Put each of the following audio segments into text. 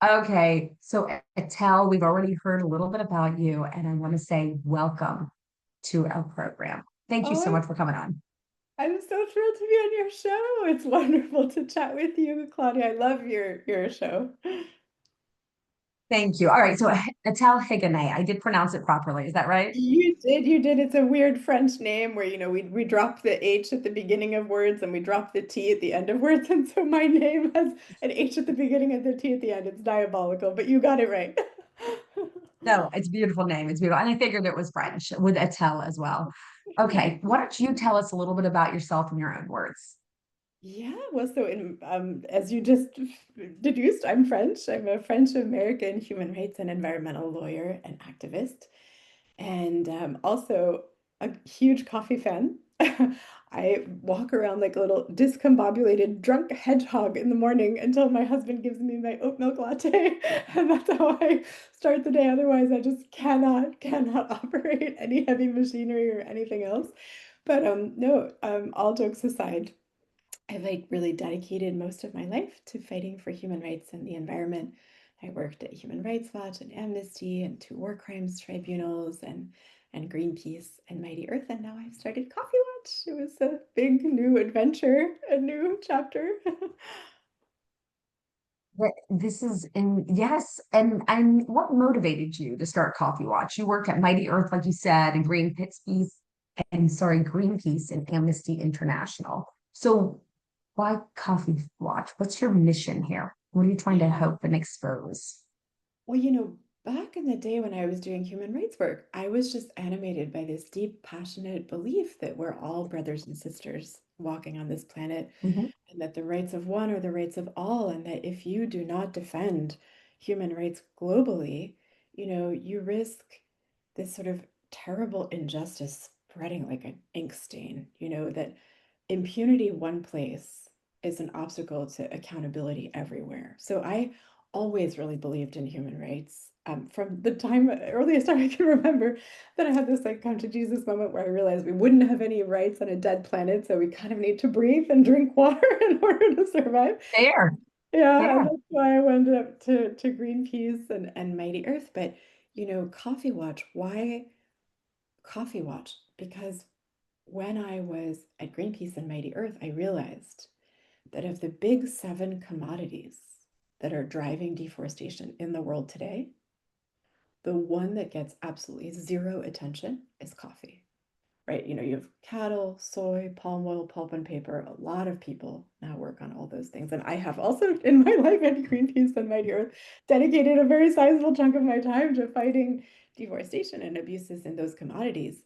Okay, so Etelle, we've already heard a little bit about you, and I want to say welcome to our program. Thank you Oh, so much for coming on. I'm so thrilled to be on your show. It's wonderful to chat with you, Claudia. I love your show. Thank you. All right, so Etelle Higonnet, I did pronounce it properly. Is that right? You did. It's a weird French name where, we drop the H at the beginning of words and we drop the T at the end of words. And so my name has an H at the beginning and the T at the end. It's diabolical, but you got it right. No, it's a beautiful name. It's beautiful. And I figured it was French with Etelle as well. Yeah. Okay, why don't you tell us a little bit about yourself in your own words? Yeah, well, so as you just deduced, I'm French. I'm a French American human rights and environmental lawyer and activist, and also a huge coffee fan. I walk around like a little discombobulated drunk hedgehog in the morning until my husband gives me my oat milk latte, and that's how I start the day. Otherwise, I just cannot operate any heavy machinery or anything else. But no, all jokes aside. I've like really dedicated most of my life to fighting for human rights and the environment. I worked at Human Rights Watch and Amnesty and two war crimes tribunals and Greenpeace and Mighty Earth, and now I've started Coffee Watch. It was a big new adventure, a new chapter. This is in yes, and what motivated you to start Coffee Watch? You worked at Mighty Earth, like you said, and Greenpeace and Amnesty International. So why Coffee Watch? What's your mission here? What are you trying to Yeah. help and expose? Well, back in the day when I was doing human rights work, I was just animated by this deep, passionate belief that we're all brothers and sisters walking on this planet, Mhm. and that the rights of one are the rights of all, and that if you do not defend human rights globally, you risk this sort of terrible injustice spreading like an ink stain, that impunity one place is an obstacle to accountability everywhere. So I always really believed in human rights. From the earliest time I can remember, that I had this like come to Jesus moment where I realized we wouldn't have any rights on a dead planet, so we kind of need to breathe and drink water in order to survive. Fair, Yeah, and fair. that's why I went up to Greenpeace and Mighty Earth. But Coffee Watch, why Coffee Watch? Because when I was at Greenpeace and Mighty Earth, I realized that of the big seven commodities that are driving deforestation in the world today, the one that gets absolutely zero attention is coffee, right? You have cattle, soy, palm oil, pulp and paper. A lot of people now work on all those things. And I have also in my life at Greenpeace and Mighty Earth dedicated a very sizable chunk of my time to fighting deforestation and abuses in those commodities.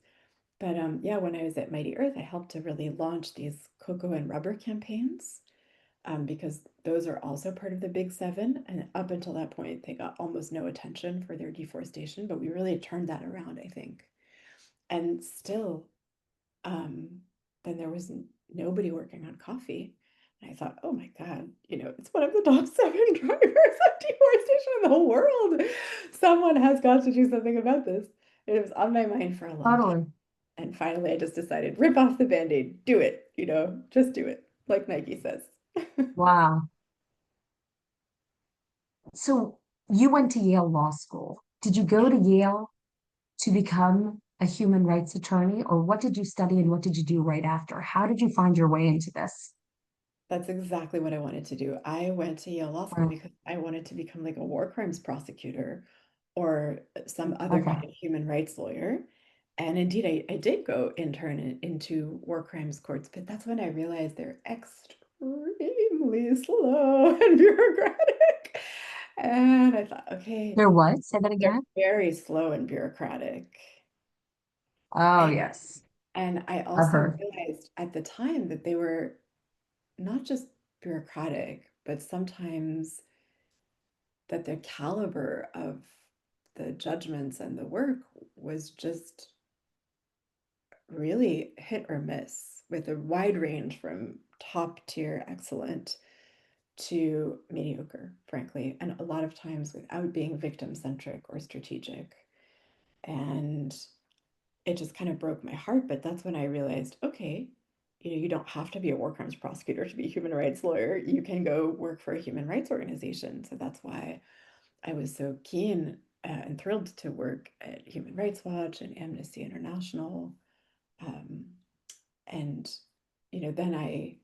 But yeah, when I was at Mighty Earth, I helped to really launch these cocoa and rubber campaigns, because those are also part of the Big Seven. And up until that point, they got almost no attention for their deforestation, but we really turned that around, I think. And still, um, then there was nobody working on coffee. And I thought, oh my God, it's one of the top seven drivers of deforestation in the whole world. Someone has got to do something about this. It was on my mind for a long time. Totally. And finally, I just decided, rip off the band-aid, do it, just do it, like Nike says. Wow. So you went to Yale Law School. Did you go Yeah, to Yale to become a human rights attorney, or what did you study and what did you do right after? How did you find your way into this? that's exactly what I wanted to do. I went to Yale Law School Wow. because I wanted to become like a war crimes prosecutor or some other kind Okay. of human rights lawyer. And indeed, I did go into war crimes courts, but that's when I realized they're extremely slow and bureaucratic. And I thought, okay, There was? Say that they're again. very slow and bureaucratic. Oh, And, yes. and I I've also heard. realized at the time that they were not just bureaucratic, but sometimes that the caliber of the judgments and the work was just really hit or miss with a wide range from top tier excellent to mediocre, frankly, and a lot of times without being victim centric or strategic. And it just kind of broke my heart. But that's when I realized, okay, you don't have to be a war crimes prosecutor to be a human rights lawyer. You can go work for a human rights organization. So that's why I was so keen and thrilled to work at Human Rights Watch and Amnesty International. Um, and, then I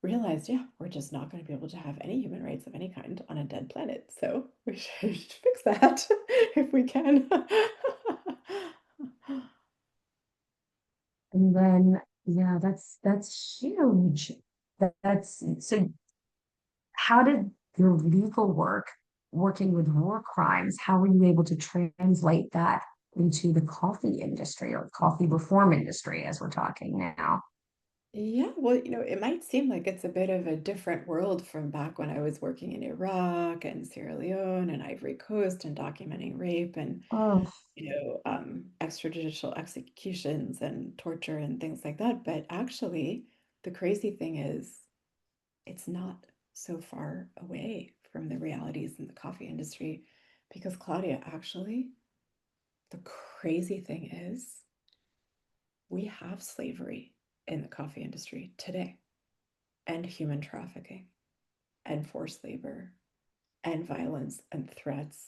realized, yeah, we're just not going to be able to have any human rights of any kind on a dead planet. So we should fix that if we can. And then, yeah, that's huge. That's so how did your legal work working with war crimes, how were you able to translate that into the coffee industry or coffee reform industry as we're talking now? Yeah, well, it might seem like it's a bit of a different world from back when I was working in Iraq and Sierra Leone and Ivory Coast and documenting rape and, Oh, extrajudicial executions and torture and things like that. But actually, the crazy thing is, it's not so far away from the realities in the coffee industry because, Claudia, actually, the crazy thing is, we have slavery in the coffee industry today and human trafficking and forced labor and violence and threats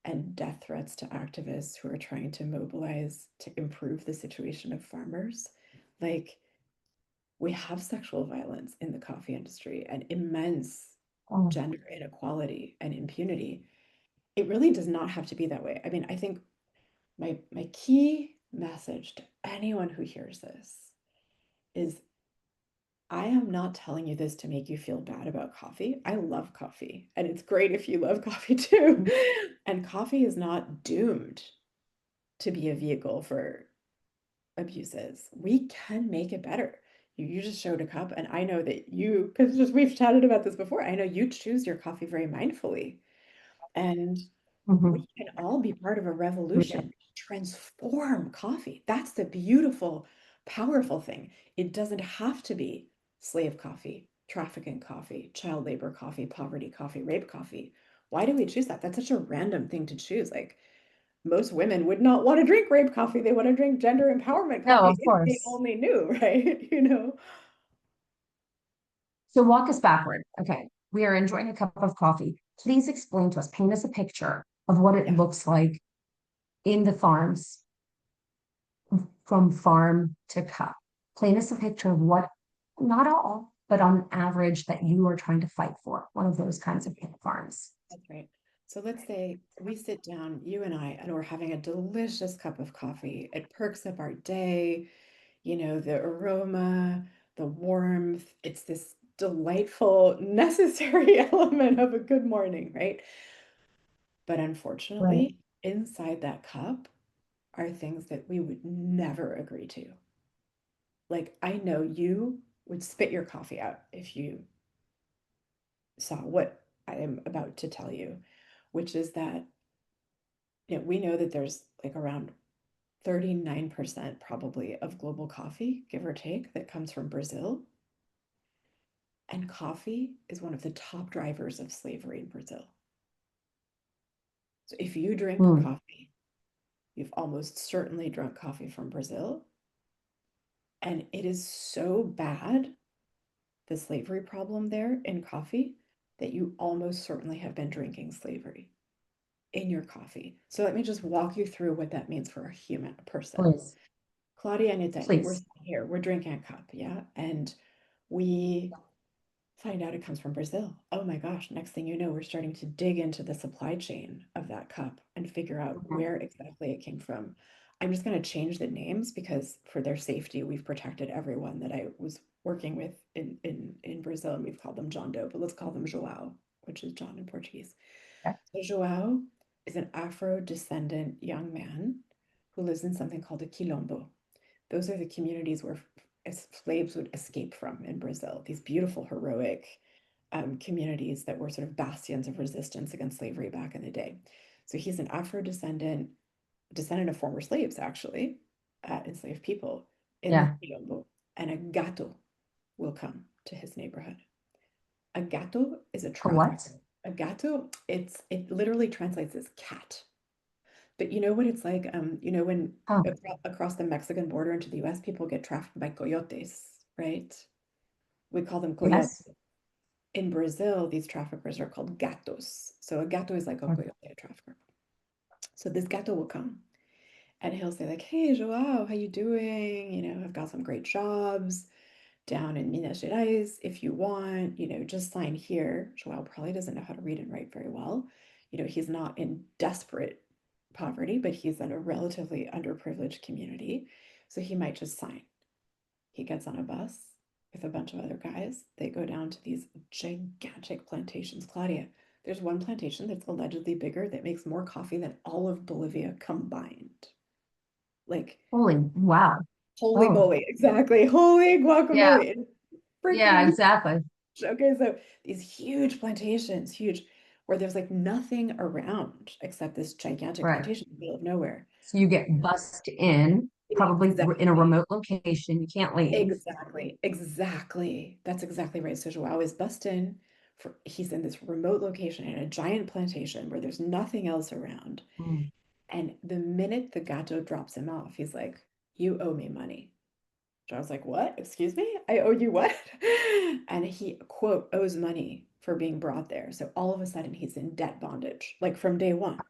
and death threats to activists who are trying to mobilize to improve the situation of farmers. Like, we have sexual violence in the coffee industry and immense oh, gender inequality and impunity. It really does not have to be that way. I mean, I think my key message to anyone who hears this is I am not telling you this to make you feel bad about coffee. I love coffee, and it's great if you love coffee too. And coffee is not doomed to be a vehicle for abuses. We can make it better. You just showed a cup, and I know that because just we've chatted about this before, I know you choose your coffee very mindfully. And we mhm. can all be part of a We revolution, did. transform coffee. That's the beautiful, powerful thing. It doesn't have to be slave coffee, trafficking coffee, child labor coffee, poverty coffee, rape coffee. Why do we choose that? That's such a random thing to choose. Like, most women would not want to drink rape coffee. They want to drink gender empowerment No, coffee of if they course. only knew, right? So walk us backward. Okay. We are enjoying a cup of coffee. Please explain to us, paint us a picture of what it Yeah, looks like in the farms from farm to cup. Paint us a picture of what, not all, but on average that you are trying to fight for, one of those kinds of farms. that's right. So let's say we sit down, you and I, and we're having a delicious cup of coffee. It perks up our day, the aroma, the warmth. It's this delightful, necessary element of a good morning, right? But Right. unfortunately, inside that cup are things that we would never agree to. Like, I know you would spit your coffee out if you saw what I am about to tell you, which is that, we know that there's like around 39% probably of global coffee, give or take, that comes from Brazil. And coffee is one of the top drivers of slavery in Brazil. So if you drink Hmm. coffee, you've almost certainly drunk coffee from Brazil. And it is so bad, the slavery problem there in coffee, that you almost certainly have been drinking slavery in your coffee. So let me just walk you through what that means for a person. Please, Claudia and Etelle, we're please. sitting here, we're drinking a cup, yeah? And we find out it comes from Brazil. Oh my gosh, next thing you know, we're starting to dig into the supply chain of that cup and figure out Mhm. where exactly it came from. I'm just going to change the names because for their safety, we've protected everyone that I was working with in Brazil, and we've called them John Doe, but let's call them João, which is John in Portuguese. Okay. So João is an Afro-descendant young man who lives in something called a quilombo. Those are the communities where slaves would escape from in Brazil. These beautiful, heroic communities that were sort of bastions of resistance against slavery back in the day. So he's an Afro descendant of former slaves, actually, enslaved people in the Yeah. Quilombo, and a gato will come to his neighborhood. A gato is a A trafficker. what? A gato, it literally translates as cat. But you know what it's like? When Oh, across the Mexican border into the US, people get trafficked by coyotes, right? We call them coyotes. yes. In Brazil, these traffickers are called gatos. So a gato is like a Mm. coyote, a trafficker. So this gato will come and he'll say like, "Hey, Joao, how you doing? I've got some great jobs down in Minas Gerais. If you want, just sign here." Joao probably doesn't know how to read and write very well. He's not in desperate poverty, but he's in a relatively underprivileged community. So he might just sign. He gets on a bus with a bunch of other guys. They go down to these gigantic plantations. Claudia, there's one plantation that's allegedly bigger that makes more coffee than all of Bolivia combined. Like, Holy, wow. holy Oh, moly, exactly. Holy yeah, guacamole. It's yeah, freaking exactly. huge. Okay, so these huge plantations, huge, where there's like nothing around except this gigantic Right. plantation in the middle of nowhere. So you get bussed in, probably in a Exactly. remote location. You can't leave. Exactly. Exactly. That's exactly right. So Joao is bussed in he's in this remote location in a giant plantation where there's nothing else around. Mm. And the minute the gato drops him off, he's like, "You owe me money." Joao's like, "What? Excuse me? I owe you what?" And he, quote, owes money for being brought there. So all of a sudden he's in debt bondage, like from day one.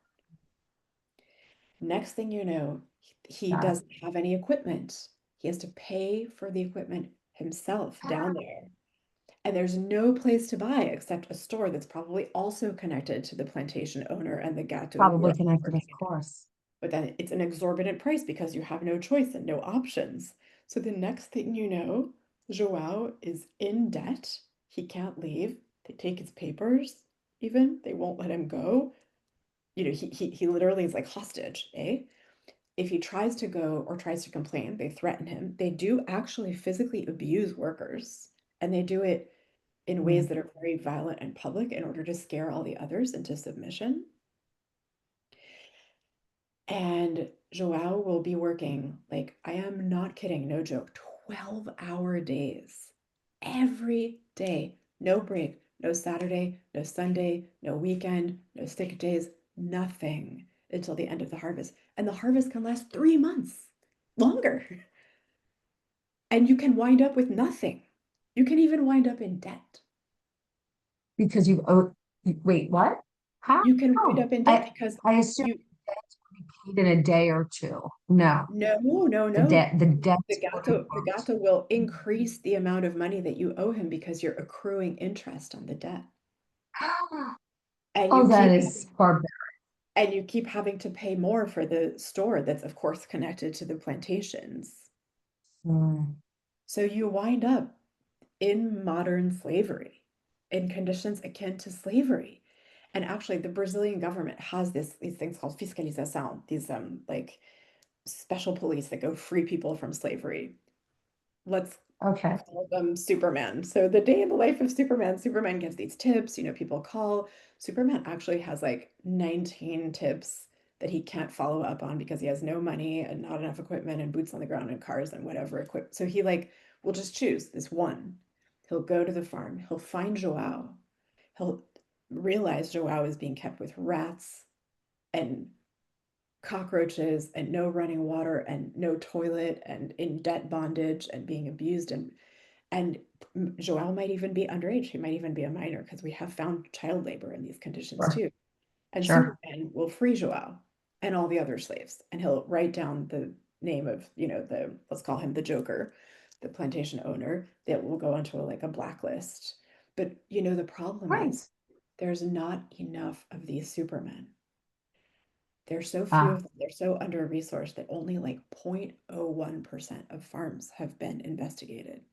Next thing you know, he God. doesn't have any equipment. He has to pay for the equipment himself down there. And there's no place to buy except a store that's probably also connected to the plantation owner and the gato who Probably are connected, of working it. course. But then it's an exorbitant price because you have no choice and no options. So the next thing you know, Joao is in debt. He can't leave. They take his papers, even. They won't let him go. He literally is like hostage, eh? If he tries to go or tries to complain, they threaten him. They do actually physically abuse workers, and they do it in ways Mm. that are very violent and public in order to scare all the others into submission. And Joao will be working, like, I am not kidding, no joke, 12-hour days every day. No break, no Saturday, no Sunday, no weekend, no sick days, nothing until the end of the harvest. And the harvest can last 3 months longer. And you can wind up with nothing. You can even wind up in debt. Because you owe, wait, what? How? You can wind up in debt I because I assume you debts will be paid in a day or two. No, no, no, the no. debt the The debts will gato will increase the amount of money that you owe him because you're accruing interest on the debt. convert. And Oh, you that keep is barbaric. having to pay more for the store that's of course connected to the plantations. Mm. So you wind up in modern slavery, in conditions akin to slavery. And actually the Brazilian government has these things called fiscalização, these like special police that go free people from slavery. Let's Okay. call them Superman. So the day in the life of Superman, Superman gives these tips, people call. Superman actually has like 19 tips that he can't follow up on because he has no money and not enough equipment and boots on the ground and cars and whatever equip. So he like will just choose this one. He'll go to the farm, he'll find Joao, he'll realize Joao is being kept with rats and cockroaches and no running water and no toilet and in debt bondage and being abused and Joelle might even be underage. He might even be a minor because we have found child labor in these conditions Sure. too. And Sure. Superman will free Joelle and all the other slaves, and he'll write down the name of, let's call him the Joker, the plantation owner that will go onto like a blacklist. But the problem Right. is there's not enough of these Supermen. There's so few Ah, of them. They're so under-resourced that only like 0.01% of farms have been investigated.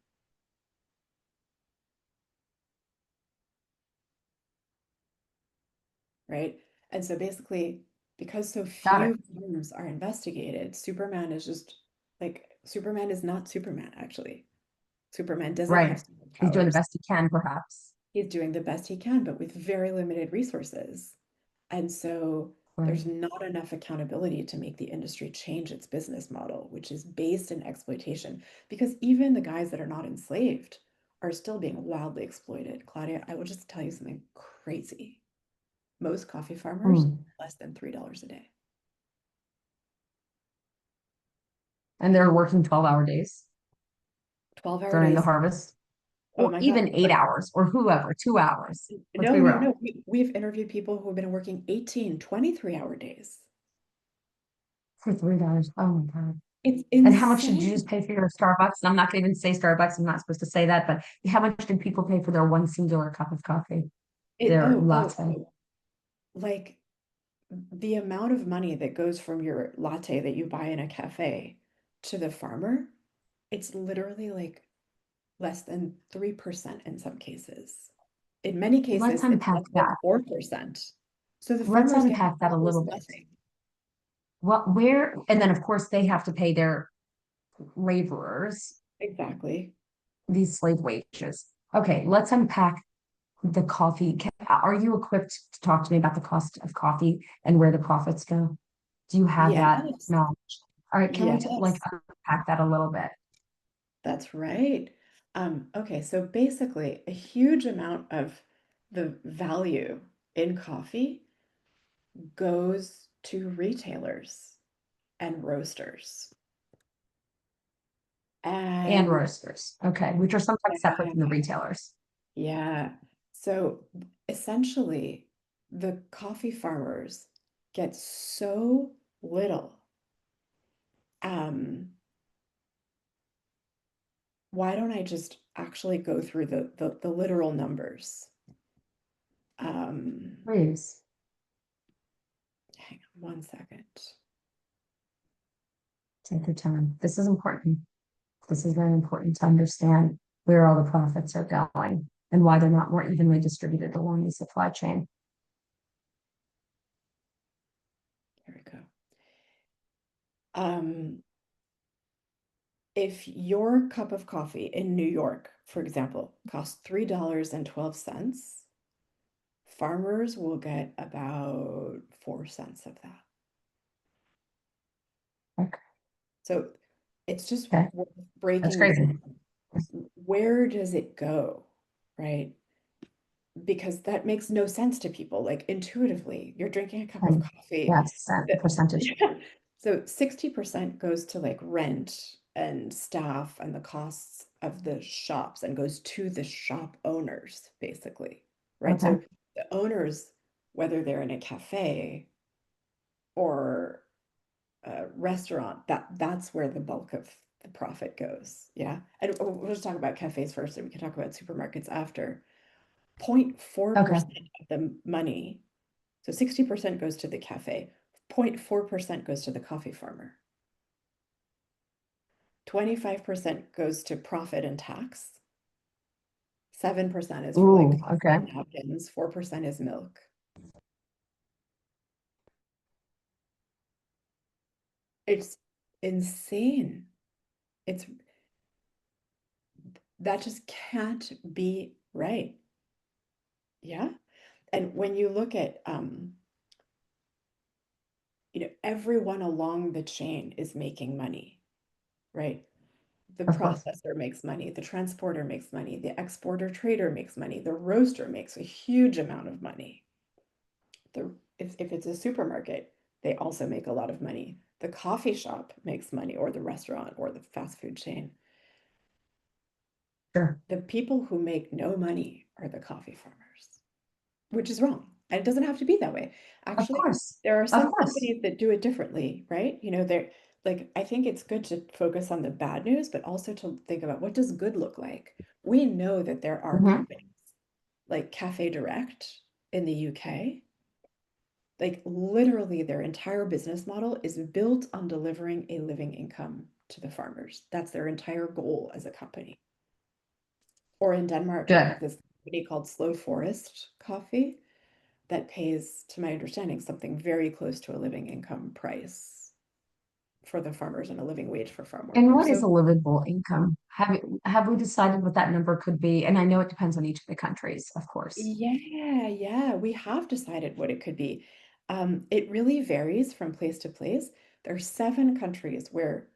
Right? And so basically, because so got it. few crimes are investigated, Superman is not Superman, actually. Superman doesn't have Right. He's doing the superpowers. best he can, perhaps. He's doing the best he can, but with very limited resources. And so Right. there's not enough accountability to make the industry change its business model, which is based in exploitation. Because even the guys that are not enslaved are still being wildly exploited. Claudia, I will just tell you something crazy. Most coffee farmers, Mm. less than $3 a day. And they're working 12-hour days 12-hour during the days. harvest, Oh or my God. even 8 hours, or whoever, 2 hours. Let's No, be no, real. no. We've interviewed people who have been working 18, 23-hour days. For $3. Oh my God. It's And how much did you insane. just pay for your Starbucks? And I'm not going to even say Starbucks. I'm not supposed to say that, but how much did people pay for their one singular cup of coffee, their latte? Like the amount of money that goes from your latte that you buy in a cafe to the farmer, it's literally like less than 3% in some cases. In many Let's cases, it's unpack less than that. 4%. So the Let's farmer's getting unpack that a little almost bit. nothing. And then of course they have to pay their laborers Exactly. these slave wages. Okay, let's unpack the coffee. Are you equipped to talk to me about the cost of coffee and where the profits go? Do you have that Yes. knowledge? All right, can we like Yes. unpack that a little bit? That's right. Okay, so basically, a huge amount of the value in coffee goes to retailers and roasters. And And roasters, okay, which are sometimes separate from the yeah, retailers. yeah. So essentially, the coffee farmers get so little. Um, why don't I just actually go through the literal numbers? Um, Please hang on one second. take your time. This is important. This is very important to understand where all the profits are going and why they're not more evenly distributed along the supply chain. Here we go. Um, if your cup of coffee in New York, for example, costs $3.12, farmers will get about 4 cents of that. Okay, So it's just okay, worth that's breaking crazy. down. Where does it go, right? Because that makes no sense to people. Like intuitively, you're drinking a cup of And coffee. yes, that percentage. Yeah. So 60% goes to like rent and staff and the costs of the shops and goes to the shop owners, basically, right? Okay, So the owners, whether they're in a cafe or a restaurant, that's where the bulk of the profit goes. Yeah. And we'll just talk about cafes first, and we can talk about supermarkets after. okay. 0.4% of the money, so 60% goes to the cafe, 0.4% goes to the coffee farmer. 25% goes to profit and tax. 7% is for like Ooh, coffee okay. and napkins. 4% is milk. It's insane. It's that just can't be right. Yeah. And when you look at everyone along the chain is making money, right? The Of course. processor makes money, the transporter makes money, the exporter trader makes money, the roaster makes a huge amount of money. If it's a supermarket, they also make a lot of money. The coffee shop makes money, or the restaurant, or the fast food chain. Sure. The people who make no money are the coffee farmers, which is wrong. And it doesn't have to be that way. Of Actually, course. there are Of some course. companies that do it differently, right? They're like, I think it's good to focus on the bad news, but also to think about what does good look like. We know that there are Mhm. companies like Cafe Direct in the UK. Like literally their entire business model is built on delivering a living income to the farmers. That's their entire goal as a company. Or in Denmark, they Good. have this company called Slow Forest Coffee that pays, to my understanding, something very close to a living income price for the farmers and a living wage for farm And workers. what is So a livable income? Have we decided what that number could be? And I know it depends on each of the countries, of course. yeah, yeah, we have decided what it could be. It really varies from place to place. There are 7 countries where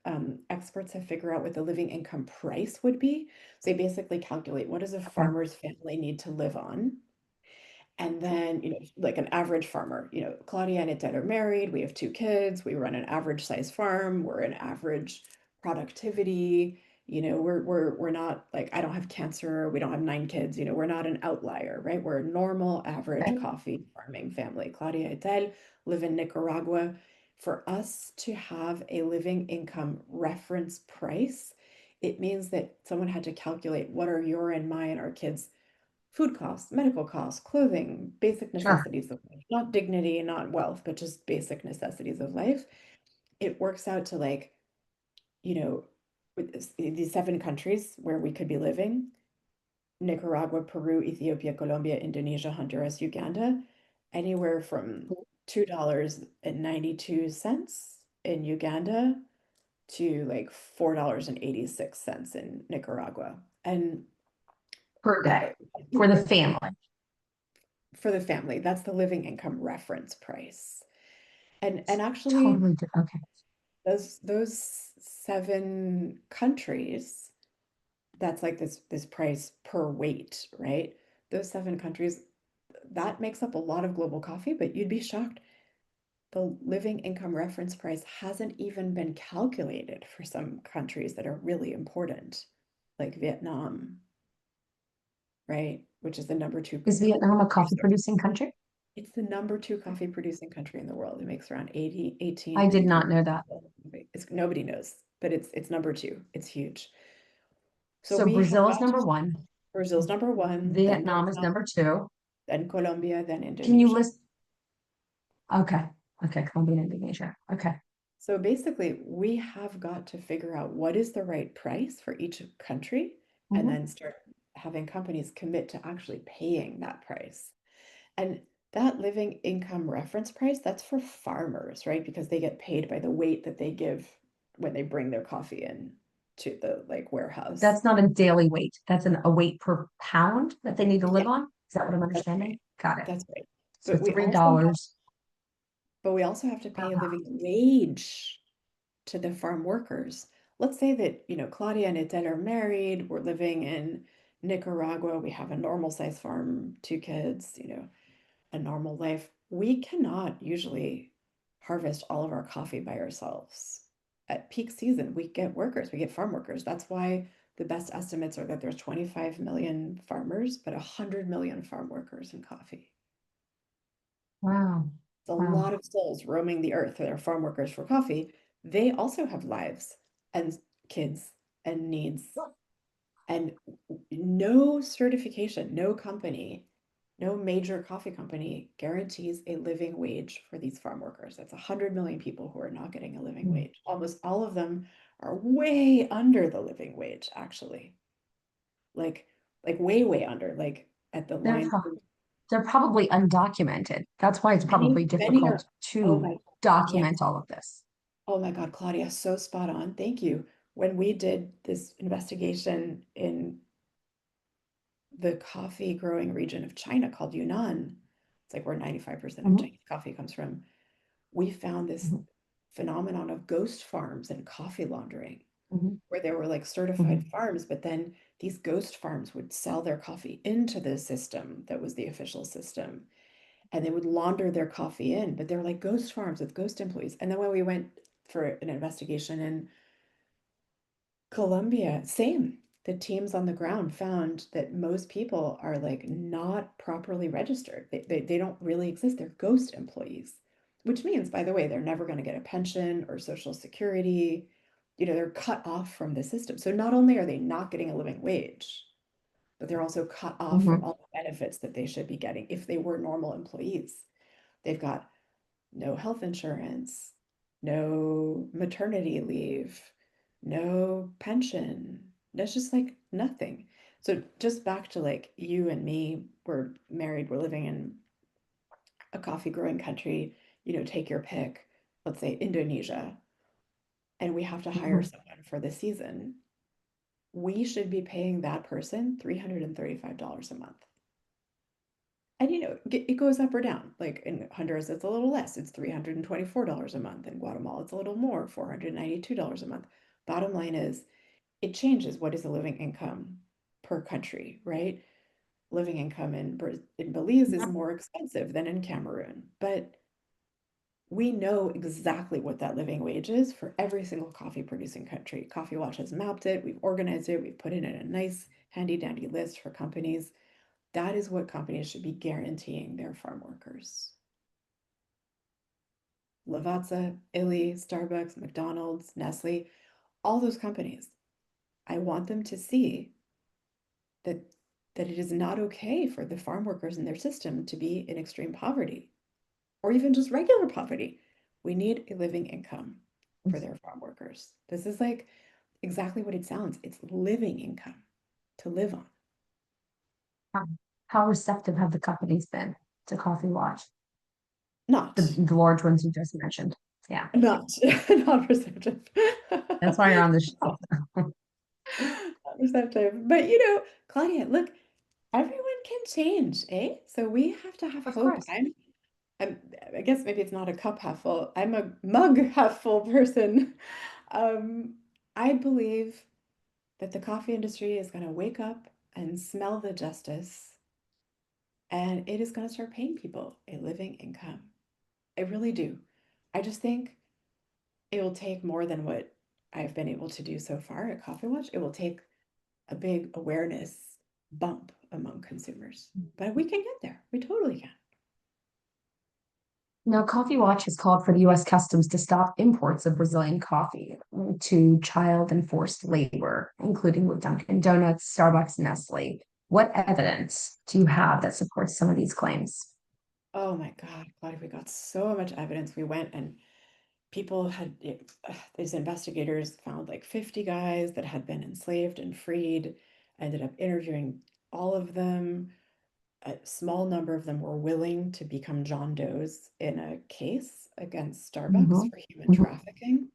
experts have figured out what the living income price would be. So they basically calculate what does a Okay. farmer's family need to live on. And then, like an average farmer, Claudia and Etelle are married. We have 2 kids. We run an average size farm. We're an average productivity. We're not like, I don't have cancer, we don't have 9 kids, we're not an outlier, right? We're a normal, average Right. coffee farming family. Claudia Etelle live in Nicaragua. For us to have a living income reference price, it means that someone had to calculate what are your and my and our kids' food costs, medical costs, clothing, basic Sure. necessities of life, not dignity, not wealth, but just basic necessities of life. It works out to like, you know, with these 7 countries where we could be living: Nicaragua, Peru, Ethiopia, Colombia, Indonesia, Honduras, Uganda, anywhere from $2.92 in Uganda to like $4.86 in Nicaragua. And Per day uh, for the family. for the family, that's the living income reference price. And actually, Totally okay. those 7 countries, that's like this price per weight, right? Those 7 countries, that makes up a lot of global coffee, but you'd be shocked. The living income reference price hasn't even been calculated for some countries that are really important, like Vietnam, right? Which is the number two Is coffee Vietnam a coffee producer. producing country? It's the number 2 coffee producing country in the world. It makes around 80, I 18 did million not know that. people. It's, nobody knows, but it's number 2. It's huge. So So we have Brazil is got to, number one, Brazil's number 1, then Vietnam is Vietnam, number two. then Colombia, then Can you Indonesia. list? Okay. Okay. Colombia and Indonesia. Okay. So basically, we have got to figure out what is the right price for each country and Mhm. then start having companies commit to actually paying that price. And that living income reference price, that's for farmers, right? Because they get paid by the weight that they give when they bring their coffee in to the like warehouse. That's not a daily weight. That's a weight per pound that they need to Yeah, live on. Is that what I'm that's right. understanding? Got it. That's right. So But we also have, $3. but we also have to pay a Uh, living wage to the farm workers. Let's say that, Claudia and Etel are married, we're living in Nicaragua, we have a normal size farm, 2 kids, a normal life. We cannot usually harvest all of our coffee by ourselves. At peak season, we get workers, we get farm workers. That's why the best estimates are that there's 25 million farmers, but 100 million farm workers in coffee. wow. It's a Wow. lot of souls roaming the earth that are farm workers for coffee. They also have lives and kids and needs. And no certification, no company, no major coffee company guarantees a living wage for these farm workers. That's 100 million people who are not getting a living Hmm. wage. Almost all of them are way under the living wage, actually. Like, like way, way under, like at the They're line. pro- they're probably undocumented. That's why it's probably Many are, difficult oh to my, yes. document all of this. Oh my God, Claudia, so spot on. Thank you. When we did this investigation in the coffee growing region of China called Yunnan, it's like where 95% of Mhm. Chinese coffee comes from, we found this Mhm. phenomenon of ghost farms and coffee laundering, Mhm. where there were like certified Mhm. farms, but then these ghost farms would sell their coffee into the system that was the official system. And they would launder their coffee in, but they were like ghost farms with ghost employees. And then when we went for an investigation in Colombia, same. The teams on the ground found that most people are like not properly registered. They don't really exist. They're ghost employees, which means, by the way, they're never going to get a pension or social security. They're cut off from the system. So not only are they not getting a living wage, but they're also cut off from Mhm. all the benefits that they should be getting if they were normal employees. They've got no health insurance, no maternity leave, no pension. That's just like nothing. So just back to like you and me, we're married, we're living in a coffee growing country, take your pick, let's say Indonesia, and we have to hire Mhm. someone for the season. We should be paying that person $335 a month. And it goes up or down. Like in Honduras, it's a little less. It's $324 a month. In Guatemala, it's a little more, $492 a month. Bottom line is, it changes what is a living income per country, right? Living income in Belize is more expensive than in Cameroon, but We know exactly what that living wage is for every single coffee producing country. Coffee Watch has mapped it, we've organized it, we've put it in a nice handy dandy list for companies. That is what companies should be guaranteeing their farm workers. Lavazza, Illy, Starbucks, McDonald's, Nestle, all those companies. I want them to see that that it is not okay for the farm workers in their system to be in extreme poverty or even just regular poverty. We need a living income for their farm workers. This is like exactly what it sounds. It's living income to live on. How, how receptive have the companies been to Coffee Watch? Not, The large ones you just mentioned. Yeah, not, not receptive. that's why you're on the show. Not receptive. But Claudia, look, everyone can change, eh? So we have to have Of hope. course. I'm I guess maybe it's not a cup half full. I'm a mug half full person. Um, I believe that the coffee industry is going to wake up and smell the justice, and it is going to start paying people a living income. I really do. I just think it will take more than what I've been able to do so far at Coffee Watch. It will take a big awareness bump among consumers, but we can get there. We totally can. Now, Coffee Watch has called for the US Customs to stop imports of Brazilian coffee to child enforced labor, including with Dunkin' Donuts, Starbucks, Nestle. What evidence do you have that supports some of these claims? Oh my God, Claudia, we got so much evidence. We went and people these investigators found like 50 guys that had been enslaved and freed, ended up interviewing all of them. A small number of them were willing to become John Does in a case against Starbucks Mhm, for human mhm, trafficking.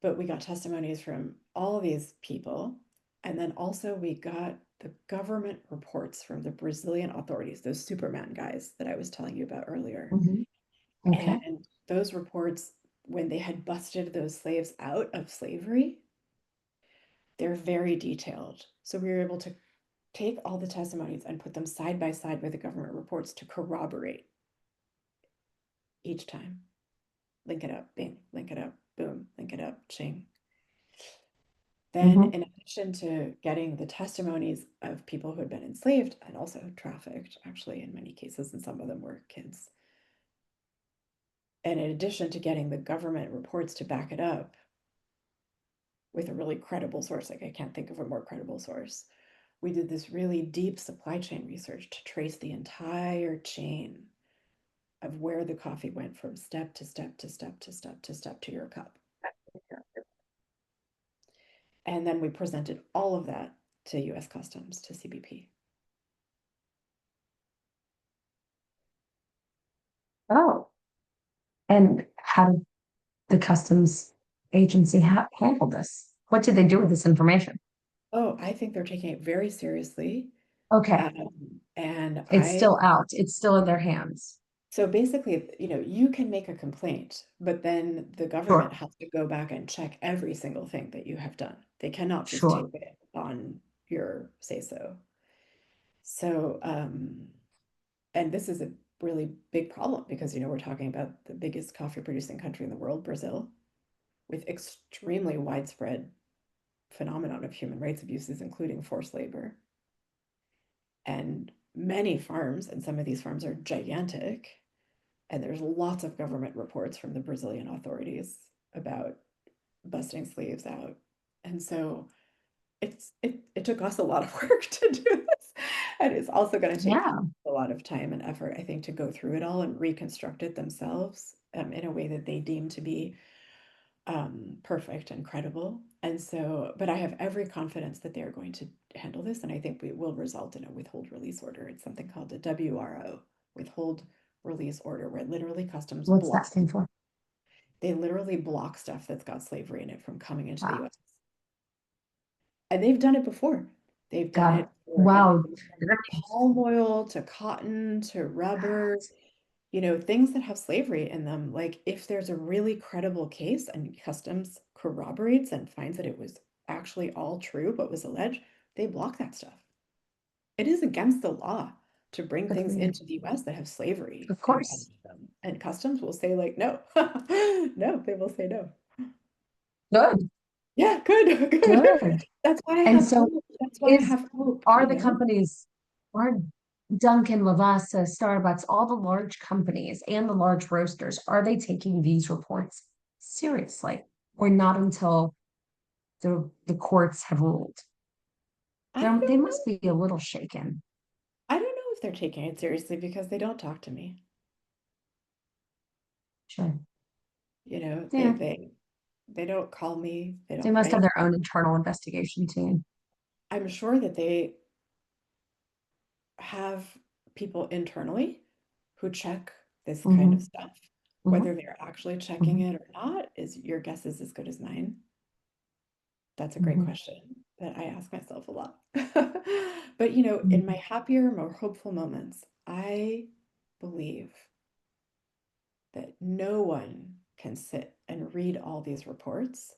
But we got testimonies from all of these people. And then also we got the government reports from the Brazilian authorities, those Superman guys that I was telling you about earlier. mhm. Okay. And those reports, when they had busted those slaves out of slavery, they're very detailed. So we were able to take all the testimonies and put them side by side with the government reports to corroborate each time. Link it up, bing, link it up, boom, link it up, ching. Then, Mhm, in addition to getting the testimonies of people who had been enslaved and also trafficked, actually, in many cases, and some of them were kids, and in addition to getting the government reports to back it up with a really credible source, like I can't think of a more credible source, we did this really deep supply chain research to trace the entire chain of where the coffee went from step to step to step to step to step to your cup. And then we presented all of that to US Customs, to CBP. oh, and how did the customs agency handle this? What did they do with this information? Oh, I think they're taking it very seriously. Okay, And it's still out. It's still in their hands. so basically, you can make a complaint, but then the government Sure, has to go back and check every single thing that you have done. They cannot just sure. take it on your say so. So, and this is a really big problem because, we're talking about the biggest coffee producing country in the world, Brazil, with extremely widespread phenomenon of human rights abuses, including forced labor. And many farms, and some of these farms are gigantic, and there's lots of government reports from the Brazilian authorities about busting slaves out. And so it took us a lot of work to do this. And it's also going to take Yeah. them a lot of time and effort, I think, to go through it all and reconstruct it themselves in a way that they deem to be perfect and credible. And so, but I have every confidence that they're going to handle this. And I think we will result in a withhold release order. It's something called a WRO, withhold release order, where literally customs What's that block, stand for? they literally block stuff that's got slavery in it from coming into the Wow. US. And they've done it before. They've done Got it. it for Wow. everything from palm oil to cotton to rubber, things that have slavery in them. Like if there's a really credible case and customs corroborates and finds that it was actually all true, what was alleged, they block that stuff. It is against the law. to bring Good for things you. into the US that have slavery Of embedded course. in them. And customs will say like, no, no, they will say no. Good, Yeah, good, good. good. That's why I And have so hope. That's why I is have hope, are you the know? companies, are Dunkin', Lavazza, Starbucks, all the large companies and the large roasters, are they taking these reports seriously? Or not until the courts have ruled? I They don't know. must be a little shaken. I don't know if they're taking it seriously because they don't talk to me. Sure. You know, Yeah. they don't call me, they They don't must have write. their own internal investigation team. I'm sure that they have people internally who check this kind of Hmm. stuff. Hmm. Whether they're actually checking Hmm. it or not is your guess is as good as mine. That's a great Hmm. question that I ask myself a lot. But in my Hmm. happier, more hopeful moments, I believe that no one can sit and read all these reports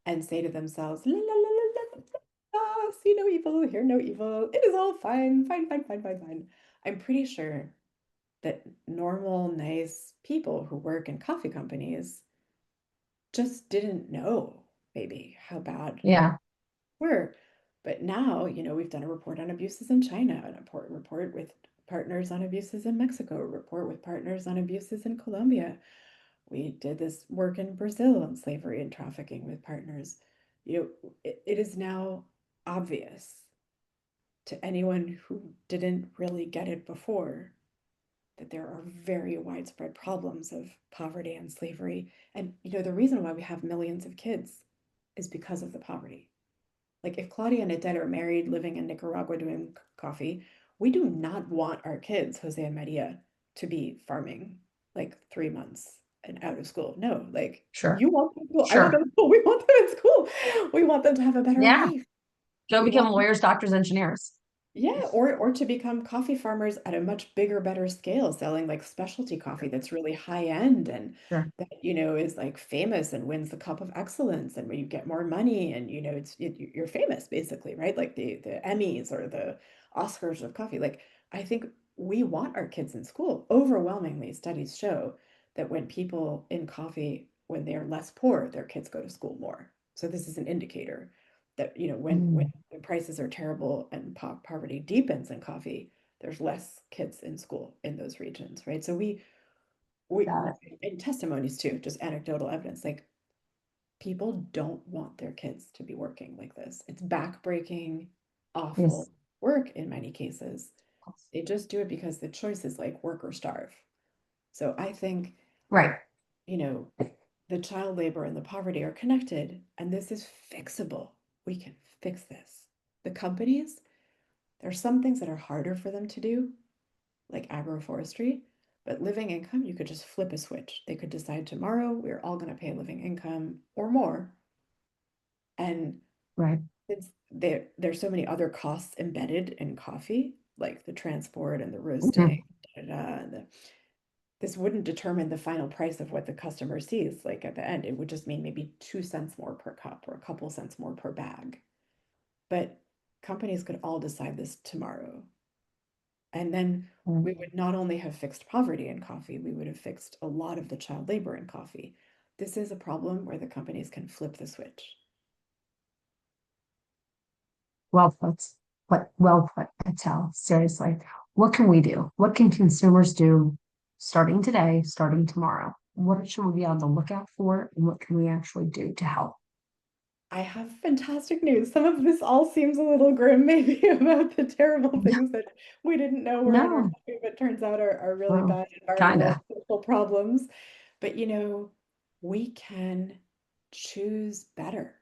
and say to themselves, la la la la la la, la, see no evil, hear no evil. It is all fine, fine, fine, fine, fine, fine. I'm pretty sure that normal, nice people who work in coffee companies just didn't know maybe how bad Yeah. were. But now, we've done a report on abuses in China, an important report with partners on abuses in Mexico, a report with partners on abuses in Colombia. We did this work in Brazil on slavery and trafficking with partners. It is now obvious to anyone who didn't really get it before that there are very widespread problems of poverty and slavery. And the reason why we have millions of kids is because of the poverty. Like if Claudia and Etelle are married, living in Nicaragua doing coffee, we do not want our kids, Jose and Maria, to be farming like 3 months and out of school. No, like Sure. you want them to go, I want them Sure. to school, we want them in school. We want them to have a better Yeah. life. Go We become want them lawyers, doctors, engineers. yeah, or to become coffee farmers at a much bigger, better scale, selling like specialty coffee that's really high end and Sure. that, is like famous and wins the cup of excellence and where you get more money and you're famous basically, right? Like the Emmys or the Oscars of coffee. Like I think we want our kids in school. Overwhelmingly, studies show that when people in coffee, when they're less poor, their kids go to school more. So this is an indicator that when Mm, prices are terrible and poverty deepens in coffee, there's less kids in school in those regions, right? So we got it. in testimonies too, just anecdotal evidence, like people don't want their kids to be working like this. It's backbreaking, Yes. awful work in many cases. They just do it because the choice is like work or starve. So I think, Right. you know, the child labor and the poverty are connected, and this is fixable. We can fix this. The companies, there are some things that are harder for them to do, like agroforestry, but living income, you could just flip a switch. They could decide tomorrow we're all going to pay living income or more. And Right. since there's so many other costs embedded in coffee, like the transport and the roasting, Mhm. da, da, da, this wouldn't determine the final price of what the customer sees. Like at the end, it would just mean maybe 2 cents more per cup or a couple cents more per bag. But companies could all decide this tomorrow. And then we Mm. would not only have fixed poverty in coffee, we would have fixed a lot of the child labor in coffee. This is a problem where the companies can flip the switch. Well put. Well put, Patel. Seriously. What can we do? What can consumers do starting today, starting tomorrow? What should we be on the lookout for? And what can we actually do to help? I have fantastic news. Some of this all seems a little grim, maybe, about the terrible No, things that we didn't know were in our no. coffee, but turns out are really Well, bad environmental kinda. social problems. But we can choose better.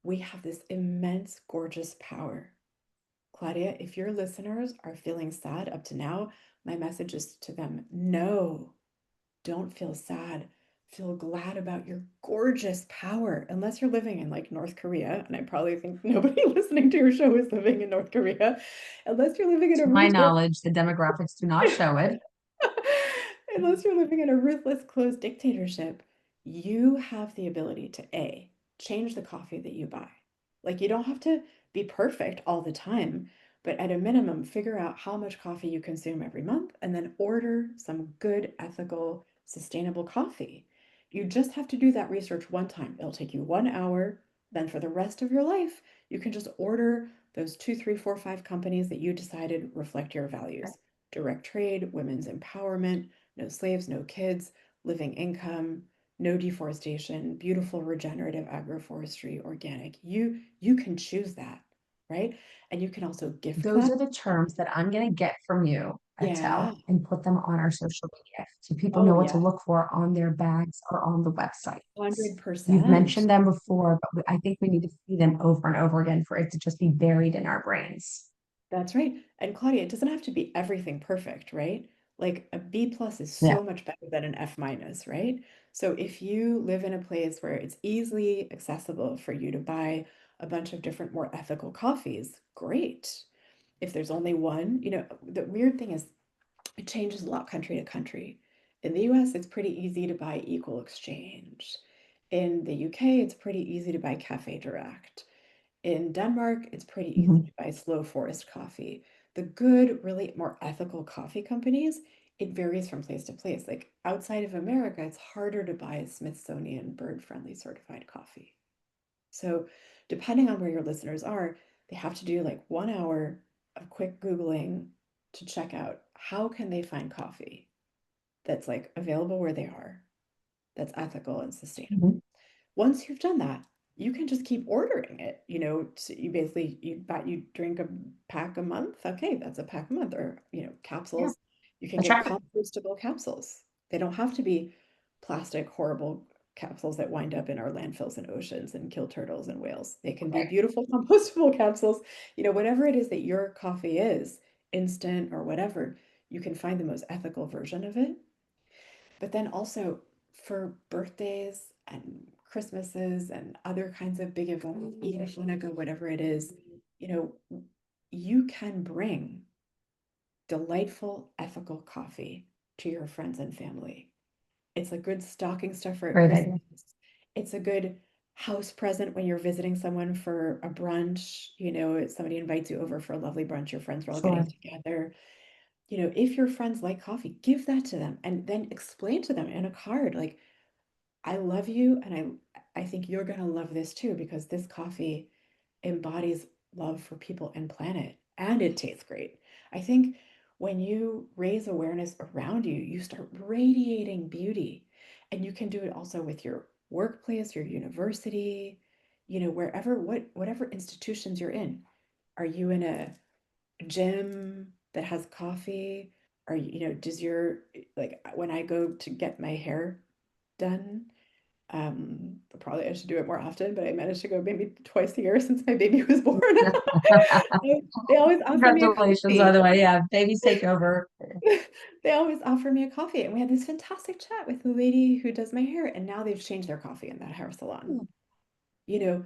We have this immense, gorgeous power. Claudia, if your listeners are feeling sad up to now, my message is to them no, don't feel sad. Feel glad about your gorgeous power. Unless you're living in like North Korea, and I probably think nobody listening to your show is living in North Korea, unless you're living in a To my ruthless knowledge, the demographics do not show it. unless you're living in a ruthless closed dictatorship, you have the ability to change the coffee that you buy. Like you don't have to be perfect all the time, But at a minimum, figure out how much coffee you consume every month and then order some good, ethical, sustainable coffee. You just have to do that research one time. It'll take you 1 hour. Then for the rest of your life, you can just order those two, three, four, five companies that you decided reflect your values. Direct trade, women's empowerment, no slaves, no kids, living income, no deforestation, beautiful regenerative agroforestry, organic. You can choose that, right? And you can also gift Those that. are the terms that I'm going to get from you, Yeah. Etelle, and put them on our social media so people Oh know what to yeah. look for on their bags or on the websites. You've 100%. mentioned them before, but I think we need to see them over and over again for it to just be buried in our brains. That's right. And Claudia, it doesn't have to be everything perfect, right? Like a B plus is Yeah. so much better than an F minus, right? So if you live in a place where it's easily accessible for you to buy a bunch of different, more ethical coffees, great. If there's only one, the weird thing is it changes a lot country to country. In the US, it's pretty easy to buy Equal Exchange. In the UK, it's pretty easy to buy Cafe Direct. In Denmark, it's pretty easy Mhm. to buy Slow Forest coffee. The good, really more ethical coffee companies, it varies from place to place. Like outside of America, it's harder to buy Smithsonian bird friendly certified coffee. So, depending on where your listeners are, they have to do like 1 hour of quick Googling to check out how can they find coffee that's like available where they are, that's ethical and sustainable. Mhm. Once you've done that, you can just keep ordering it. You basically you drink a pack a month. Okay, that's a pack a month, or Yeah. capsules. You can I get track it. compostable capsules. They don't have to be plastic, horrible capsules that wind up in our landfills and oceans and kill turtles and whales. They can be Right. beautiful compostable capsules. Whatever it is that your coffee is, instant or whatever, you can find the most ethical version of it. But then also for birthdays and Christmases and other kinds of big events, Eid Hanukkah, whatever it is, you know, you can bring delightful, ethical coffee to your friends and family. It's a good stocking stuffer at Great idea. Christmas. It's a good house present when you're visiting someone for a brunch. Somebody invites you over for a lovely brunch, your friends are all getting Sure. together. If your friends like coffee, give that to them and then explain to them in a card, like, I love you and I think you're going to love this too because this coffee embodies love for people and planet and it tastes great. I think when you raise awareness around you, you start radiating beauty. And you can do it also with your workplace, your university, wherever whatever institutions you're in. Are you in a gym that has coffee? Does your like when I go to get my hair done, probably I should do it more often, but I managed to go maybe twice a year since my baby was born. They always offer me a Congratulations, by coffee. the way. Yeah, babies take over. They always offer me a coffee. And we had this fantastic chat with the lady who does my hair, and now they've changed their coffee in that hair salon. Oh, You know, God.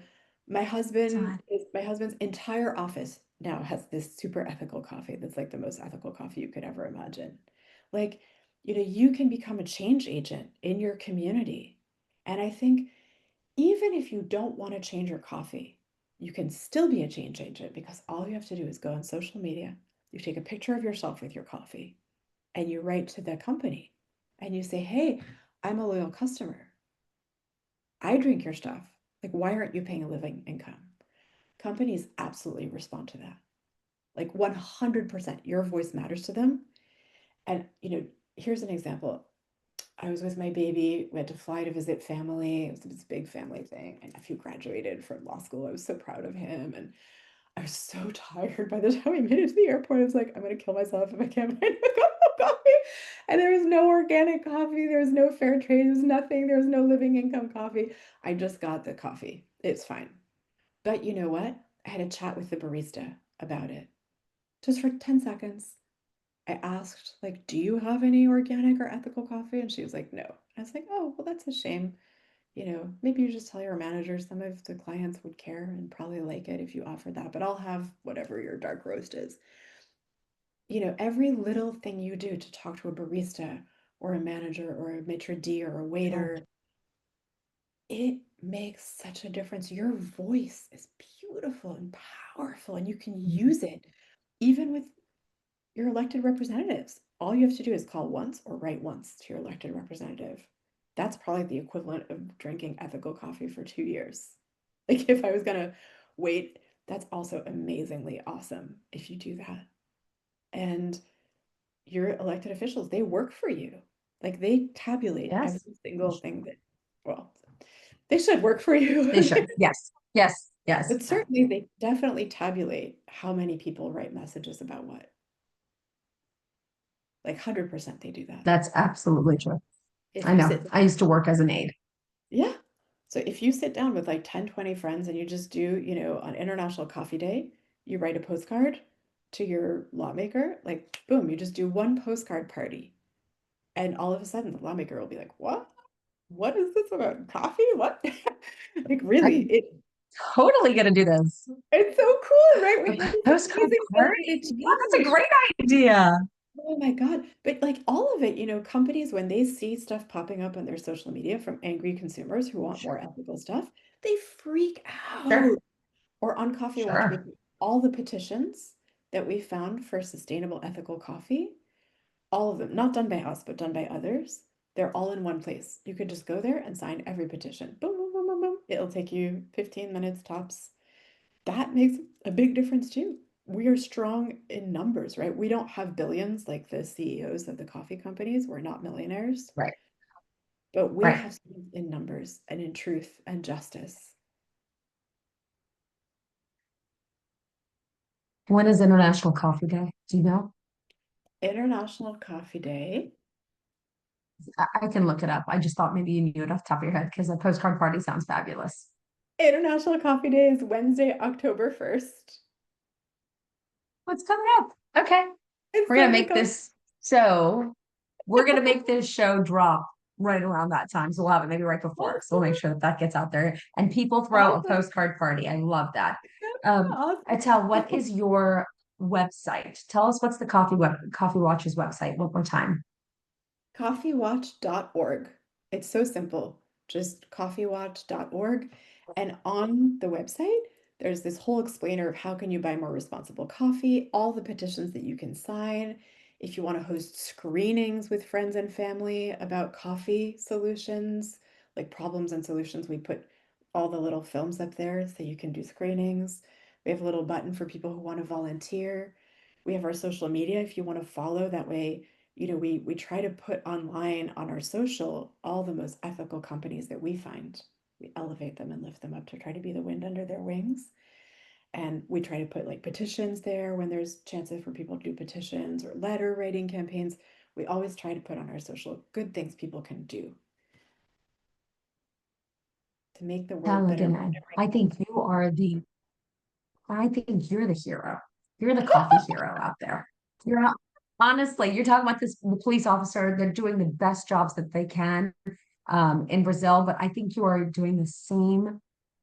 my husband's entire office now has this super ethical coffee that's like the most ethical coffee you could ever imagine. Like, you can become a change agent in your community. And I think even if you don't want to change your coffee, you can still be a change agent because all you have to do is go on social media, you take a picture of yourself with your coffee, and you write to the company and you say, "Hey, I'm a loyal customer. I drink your stuff. Like, why aren't you paying a living income?" Companies absolutely respond to that. Like 100%, your voice matters to them. And, here's an example. I was with my baby. We had to fly to visit family. It was this big family thing. My nephew graduated from law school. I was so proud of him. And I was so tired by the time we made it to the airport. I was like, I'm going to kill myself if I can't find a cup of coffee. And there was no organic coffee. There was no fair trade. There was nothing. There was no living income coffee. I just got the coffee. It's fine. But you know what? I had a chat with the barista about it just for 10 seconds. I asked, like, do you have any organic or ethical coffee? And she was like, no. I was like, oh, well, that's a shame. Maybe you just tell your manager some of the clients would care and probably like it if you offered that, but I'll have whatever your dark roast is. Every little thing you do to talk to a barista or a manager or a maitre d' or a Sure. waiter, it makes such a difference. Your voice is beautiful and powerful, and you can Mhm. use it even with your elected representatives. All you have to do is call once or write once to your elected representative. That's probably the equivalent of drinking ethical coffee for 2 years. Like if I was gonna wait, that's also amazingly awesome if you do that. And your elected officials, they work for you. Like they tabulate every Yes. single thing that, well, they should work for you. They should. Yes. Yes. Yes. But certainly they definitely tabulate how many people write messages about what. Like 100% they do that. That's absolutely true. If I you know. sit, I used to work as an aide. yeah. So if you sit down with like 10, 20 friends and you just do, on International Coffee Day, you write a postcard to your lawmaker, like boom, you just do one postcard party. And all of a sudden the lawmaker will be like, what? What is this about coffee? What? Like really, I'm totally gonna do this. it's so cool, right? A We have these postcard amazing party. delegated Yeah, that's a change. great idea. Oh my God. But like all of it, companies, when they see stuff popping up on their social media from angry consumers who want more Sure. ethical stuff, they freak Sure. out. Or on Coffee Watch, we Sure. put all the petitions that we found for sustainable ethical coffee, all of them, not done by us, but done by others. They're all in one place. You could just go there and sign every petition. Boom, boom, boom, boom, boom. It'll take you 15 minutes tops. That makes a big difference too. We are strong in numbers, right? We don't have billions like the CEOs of the coffee companies. We're not millionaires, Right. but we Right. have strength in numbers and in truth and justice. When is International Coffee Day? Do you know? International Coffee Day. I can look it up. I just thought maybe you knew it off the top of your head because a postcard party sounds fabulous. International Coffee Day is Wednesday, October 1st. What's coming up? Okay. It's We're gonna totally make coming. this show. We're gonna make this show drop right around that time. So we'll have it maybe right before. So we'll make sure that that gets out there and people throw a Awesome. postcard party. I love that. Awesome. Attell, what is your website? Tell us what's the Coffee Watch's website one more time. Coffeewatch.org. It's so simple, just coffeewatch.org. And on the website, there's this whole explainer of how can you buy more responsible coffee, all the petitions that you can sign. If you want to host screenings with friends and family about coffee solutions, like problems and solutions, we put all the little films up there so you can do screenings. We have a little button for people who want to volunteer. We have our social media if you want to follow. That way, we try to put online on our social all the most ethical companies that we find. We elevate them and lift them up to try to be the wind under their wings. And we try to put like petitions there when there's chances for people to do petitions or letter writing campaigns. We always try to put on our social good things people can do to make the world better. I think you are the I think you're the hero. You're the coffee hero out there. You're not, honestly, you're talking about this the police officer. They're doing the best jobs that they can in Brazil, but I think you are doing the same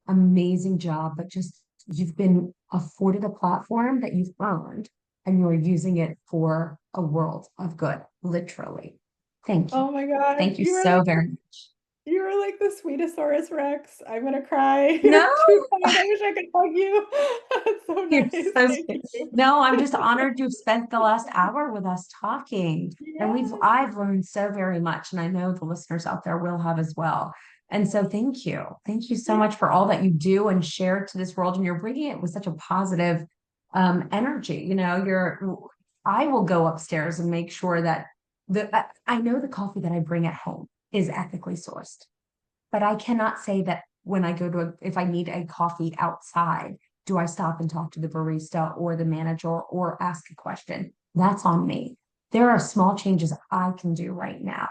amazing job, but just you've been afforded a platform that you've earned and you're using it for a world of good, literally. Thank you. Oh my God, Thank you so very much. you are like the sweetosaurus Rex. I'm gonna cry. No, You're too kind. I wish I could hug you. That's so you're nice. so Thank sweet. you. No, I'm just honored you've spent the last hour with us talking. And Yes. I've learned so very much, and I know the listeners out there will have as well. And so thank you. Thank you so Yeah. much for all that you do and share to this world. And you're bringing it with such a positive energy. I will go upstairs and make sure that I know the coffee that I bring at home is ethically sourced. But I cannot say that when I go to if I need a coffee outside, do I stop and talk to the barista or the manager or ask a question? That's on me. There are small changes I can do right now.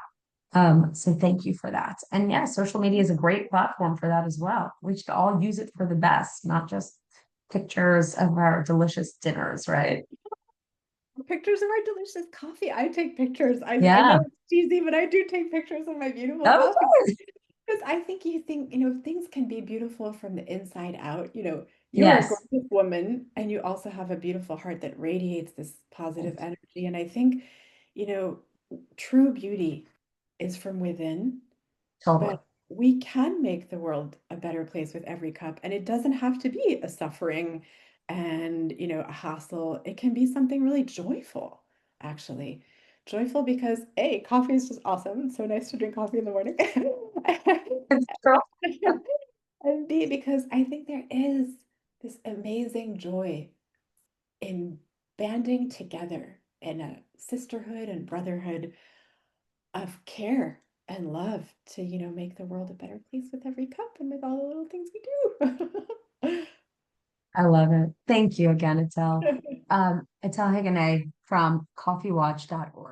So thank you for that. And yeah, social media is a great platform for that as well. We should all use it for the best, not just pictures of our delicious dinners, right? Pictures of our delicious coffee. I take pictures. I know Yeah. it's cheesy, but I do take pictures of my beautiful Of coffee. course. Because I think things can be beautiful from the inside out. You are a Yes. gorgeous woman and you also have a beautiful heart that radiates this positive energy. And I think, you know, true beauty is from within, Totally. but we can make the world a better place with every cup. And it doesn't have to be a suffering, and, a hassle, it can be something really joyful, actually. Joyful because A, coffee is just awesome. It's so nice to drink coffee in the morning. It's true. And B, because I think there is this amazing joy in banding together in a sisterhood and brotherhood of care and love to, make the world a better place with every cup and with all the little things we do. I love it. Thank you again, Etelle. Etelle Higonnet from coffeewatch.org.